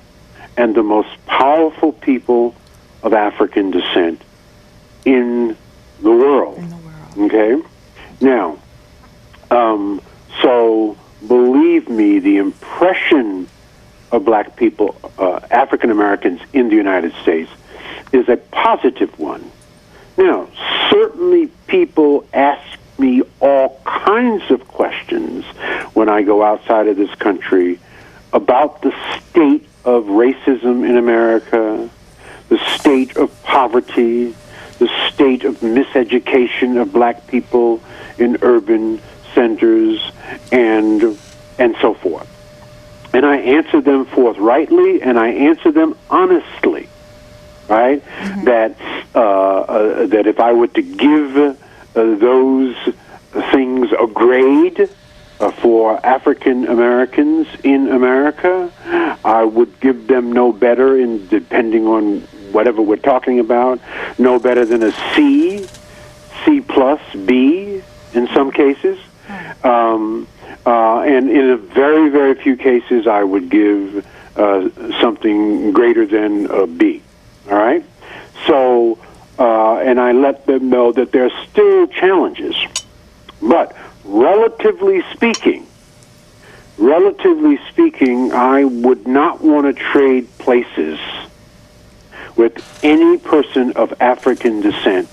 S4: and the most powerful people of African descent in the world. Okay? Now, so believe me, the impression of black people, African Americans in the United States, is a positive one. Now, certainly people ask me all kinds of questions when I go outside of this country about the state of racism in America, the state of poverty, the state of miseducation of black people in urban centers, and so forth. And I answer them forthrightly, and I answer them honestly, right? That if I were to give those things a grade for African Americans in America, I would give them no better, in depending on whatever we're talking about, no better than a C, C plus, B in some cases. And in a very, very few cases, I would give something greater than a B. All right? So, and I let them know that there are still challenges. But relatively speaking, I would not want to trade places with any person of African descent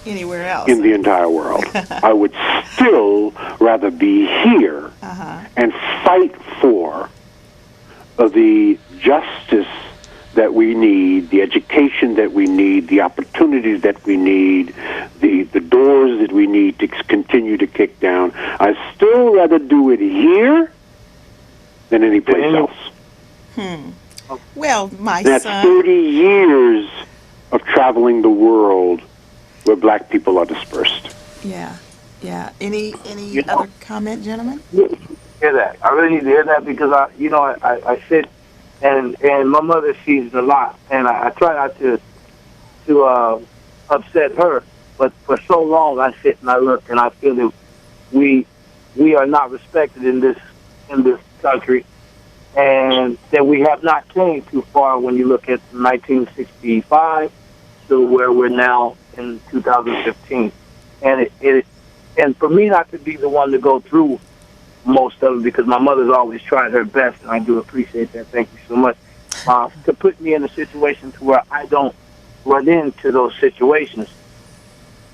S3: Anywhere else.
S4: in the entire world. I would still rather be here and fight for the justice that we need, the education that we need, the opportunities that we need, the doors that we need to continue to kick down. I'd still rather do it here than any place else.
S3: Well, my
S4: That's
S3: son.
S4: 30 years of traveling the world where black people are dispersed.
S3: Yeah. Any
S11: You know-
S3: other comment, gentlemen?
S11: Hear that. I really need to hear that because I sit and my mother sees a lot, and I try not to upset her, but for so long I sit and I look and I feel that we are not respected in this country, and that we have not came too far when you look at 1965 to where we're now in 2015, and for me not to be the one to go through most of it, because my mother's always tried her best, and I do appreciate that. Thank you so much. To put me in a situation to where I don't run into those situations.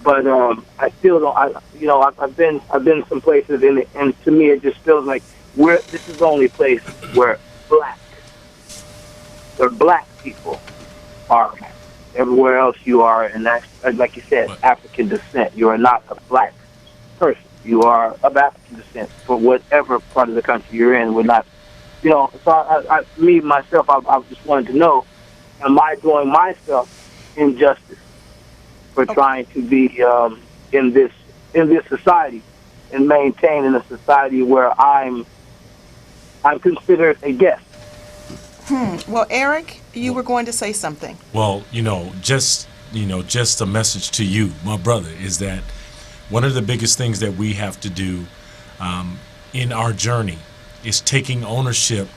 S11: But I still don't. I've been some places, and to me it just feels like this is the only place where black people are. Everywhere else you are, and that's like you said, African descent. You are not a black person. You are of African descent for whatever part of the country you're in. We're not, So I just wanted to know: am I doing myself injustice for trying to be in this society and maintain in a society where I'm considered a guest?
S3: Well, Eric, you were going to say something.
S6: Well, just a message to you, my brother, is that one of the biggest things that we have to do in our journey is taking ownership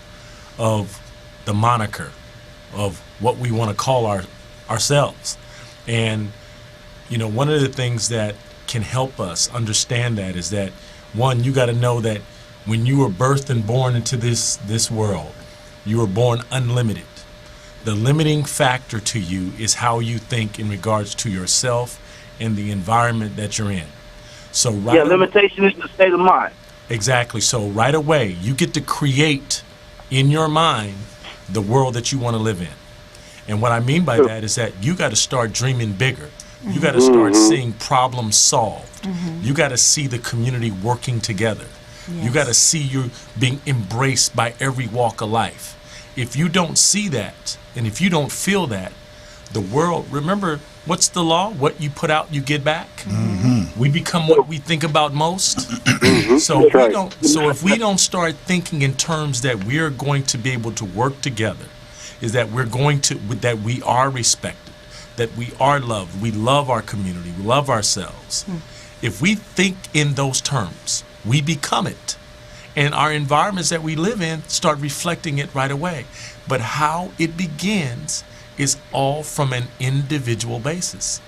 S6: of the moniker of what we want to call ourselves. And, one of the things that can help us understand that is that, one, you got to know that when you were birthed and born into this world, you were born unlimited. The limiting factor to you is how you think in regards to yourself and the environment that you're in. So
S11: limitation is the state of mind.
S6: Exactly. So right away, you get to create in your mind the world that you want to live in. And what I mean by that is that you got to start dreaming bigger. You got to start seeing problems solved. You got to see the community working together. Yes. You got to see you being embraced by every walk of life. If you don't see that, and if you don't feel that, the world, remember, what's the law? What you put out, you get back. We become what we think about most. So if we don't start thinking in terms that we're going to be able to work together, is that that we are respected, that we are loved, we love our community, we love ourselves. If we think in those terms, we become it. And our environments that we live in start reflecting it right away. But how it begins is all from an individual basis.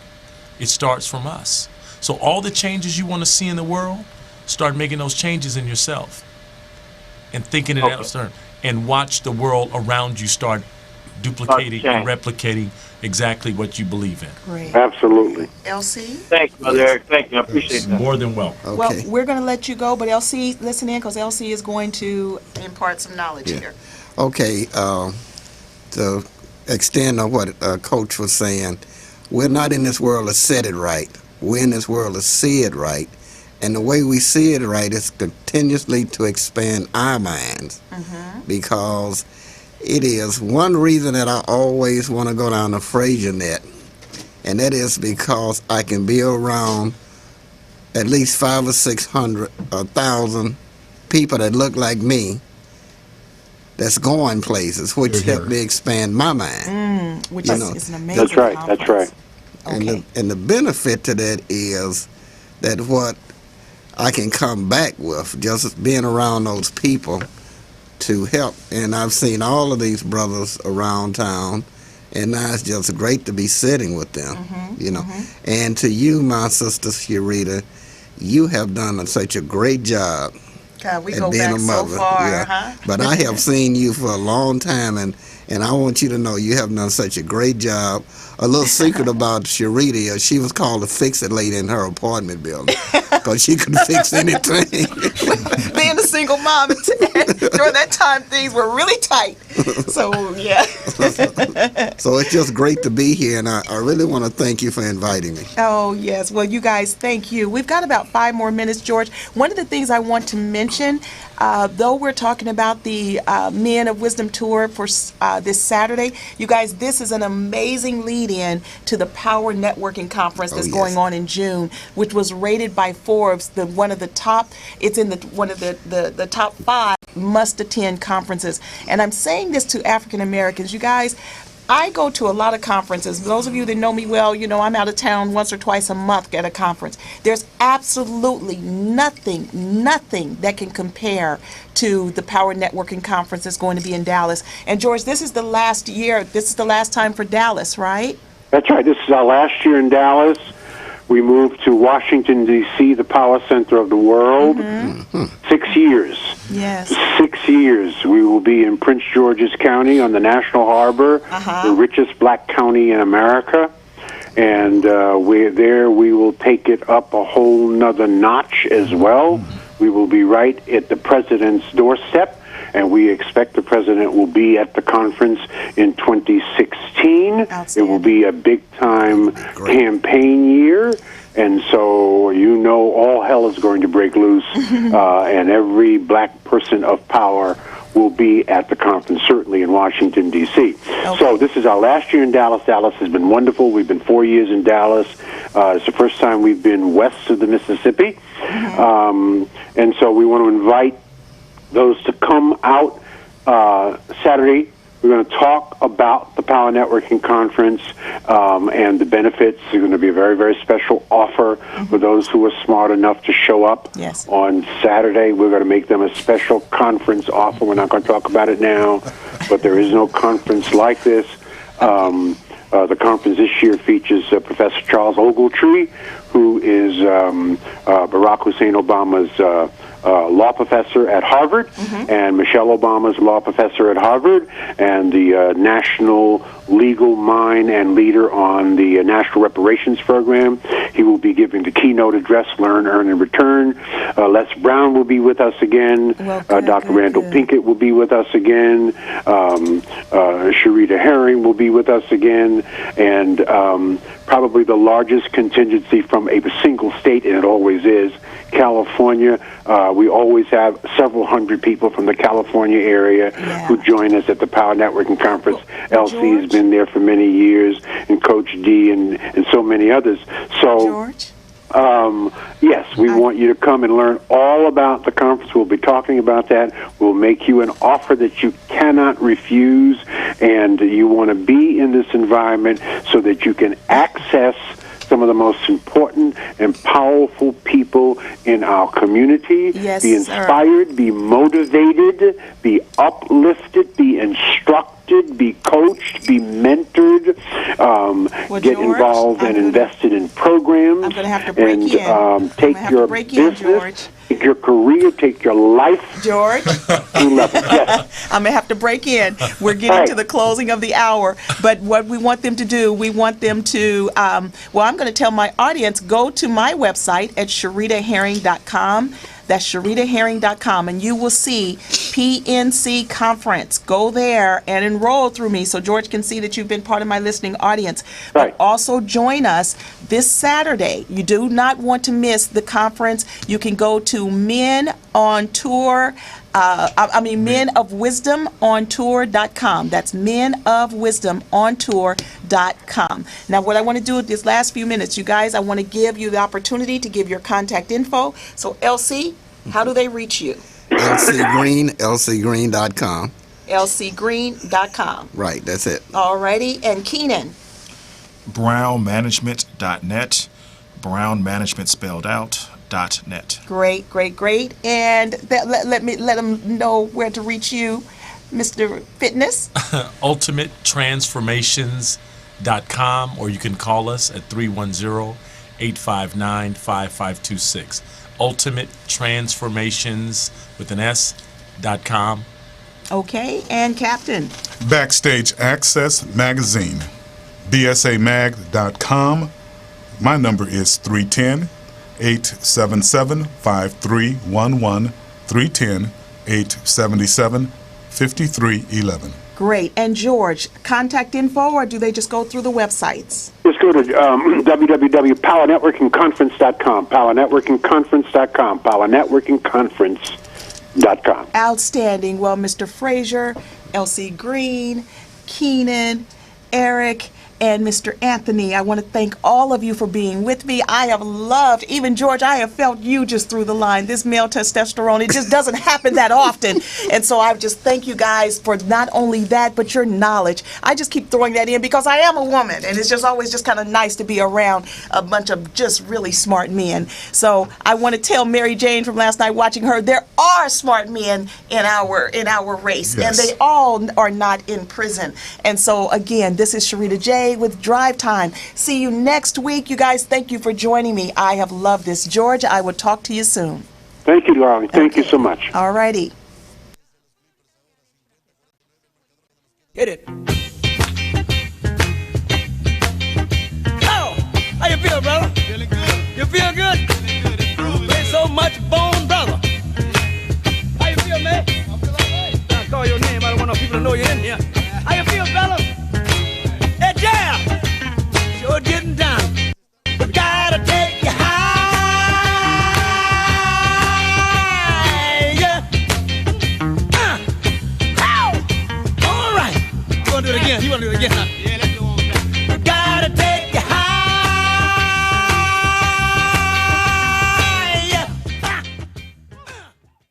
S6: It starts from us. So all the changes you want to see in the world, start making those changes in yourself and thinking in that term, and watch the world around you start duplicating and replicating exactly what you believe in.
S3: Great.
S4: Absolutely.
S3: LC?
S11: Thank you, Brother Eric. Thank you. I appreciate that.
S6: More than welcome.
S5: Okay.
S3: Well, we're going to let you go, but LC, listen in, because LC is going to impart some knowledge here.
S5: Okay, to extend on what Coach was saying, we're not in this world to set it right. We're in this world to see it right. And the way we see it right is continuously to expand our minds. Because it is one reason that I always want to go down the Fraser net, and that is because I can be around at least 500 or 600 or 1,000 people that look like me that's going places, which help me expand my mind.
S3: Which is an amazing
S4: That's right.
S3: conference.
S4: That's right.
S3: Okay.
S5: And the benefit to that is that what I can come back with, just being around those people to help. And I've seen all of these brothers around town, and now it's just great to be sitting with them, And to you, my sister Sharita, you have done such a great job
S3: God, we
S5: at
S3: go
S5: being
S3: back
S5: a
S3: so
S5: mother.
S3: far, huh?
S5: But I have seen you for a long time, and And I want you to know you have done such a great job. A little secret about Sharita, she was called the fix-it lady in her apartment building because she could fix anything.
S3: Being a single mom, during that time, things were really tight. So, yeah.
S5: So it's just great to be here, and I really want to thank you for inviting me.
S3: Oh, yes. Well, you guys, thank you. We've got about 5 more minutes, George. One of the things I want to mention, though we're talking about the Men of Wisdom Tour for this Saturday, you guys, this is an amazing lead-in to the Power Networking Conference that's going on in June, which was rated by Forbes one of the top. It's in one of the top 5 must-attend conferences. And I'm saying this to African Americans, you guys. I go to a lot of conferences. Those of you that know me well, you know I'm out of town once or twice a month at a conference. There's absolutely nothing that can compare to the Power Networking Conference that's going to be in Dallas. And George, this is the last year. This is the last time for Dallas, right?
S4: That's right. This is our last year in Dallas. We moved to Washington, D.C., the power center of the world. 6 years.
S3: Yes.
S4: 6 years. We will be in Prince George's County on the National Harbor, the richest black county in America. And we will take it up a whole nother notch as well. We will be right at the president's doorstep, and we expect the president will be at the conference in 2016. It will be a big-time campaign year, and so you know all hell is going to break loose, and every black person of power will be at the conference, certainly in Washington, D.C. So this is our last year in Dallas. Dallas has been wonderful. We've been 4 years in Dallas. It's the first time we've been west of the Mississippi. And so we want to invite those to come out Saturday. We're going to talk about the Power Networking Conference and the benefits. There's going to be a very, very special offer for those who are smart enough to show up on Saturday. We're going to make them a special conference offer. We're not going to talk about it now, but there is no conference like this. The conference this year features Professor Charles Ogletree, who is Barack Hussein Obama's law professor at Harvard, and Michelle Obama's law professor at Harvard, and the national legal mind and leader on the National Reparations Program. He will be giving the keynote address, Learn, Earn, and Return. Les Brown will be with us again. Dr. Randall Pinkett will be with us again. Sharita Herring will be with us again. And probably the largest contingency from a single state, and it always is, California. We always have several hundred people from the California area who join us at the Power Networking Conference. LC has been there for many years, and Coach D and so many others. So, yes, we want you to come and learn all about the conference. We'll be talking about that. We'll make you an offer that you cannot refuse, and you want to be in this environment so that you can access some of the most important and powerful people in our community. Be inspired, be motivated, be uplifted, be instructed, be coached, be mentored, get involved and invested in programs, and take your business, take your career, take your life
S3: George.
S4: to levels. Yes.
S3: I'm going to have to break in. We're getting to the closing of the hour, but what we want them to do, we want them to, well, I'm going to tell my audience, go to my website at SharitaHerring.com. That's SharitaHerring.com, and you will see PNC Conference. Go there and enroll through me so George can see that you've been part of my listening audience. But also join us this Saturday. You do not want to miss the conference. You can go to Men on Tour. Men of Wisdom on Tour.com. That's Men of Wisdom on Tour.com. Now, what I want to do with this last few minutes, you guys, I want to give you the opportunity to give your contact info. So, LC, how do they reach you?
S5: LC Green, LCGreen.com.
S3: LCGreen.com.
S5: Right, that's it.
S3: All righty. And Keenan?
S2: BrownManagement.net. Brown Management spelled out. .net.
S3: Great, great, great. And let them know where to reach you, Mr. Fitness.
S6: UltimateTransformations.com, or you can call us at 310-859-5526. Ultimate Transformations with an S.com,
S3: Okay, and Captain.
S7: Backstage Access Magazine, bsamag.com. My number is 310-877-5311, 310-877-5311.
S3: Great. And George, contact info, or do they just go through the websites?
S4: Just go to www.powernetworkingconference.com, powernetworkingconference.com, powernetworkingconference.com.
S3: Outstanding. Well, Mr. Frazier, Elsie Green, Keenan, Eric, and Mr. Anthony, I want to thank all of you for being with me. I have loved, even George, I have felt you just through the line. This male testosterone, it just doesn't happen that often. And so I just thank you guys for not only that, but your knowledge. I just keep throwing that in because I am a woman, and it's just always just kind of nice to be around a bunch of just really smart men. So I want to tell Mary Jane from last night watching her, there are smart men in our race,
S7: Yes.
S3: and they all are not in prison. And so again, this is Sharita J with Drive Time. See you next week. You guys, thank you for joining me. I have loved this. George, I will talk to you soon.
S4: Thank you, darling. Thank you so much.
S3: All righty.
S1: Hit it. Oh, how you feel, brother? Feeling good. You feel good? Feeling good. It's groovy. Play so much bone, brother. How you feel, man? I feel all right. I call your name. I don't want no people to know you're in here. How you feel, fella? Hey, Jam! Sure getting down. Gotta take you higher. All right. You wanna do it again? You wanna do it again, huh?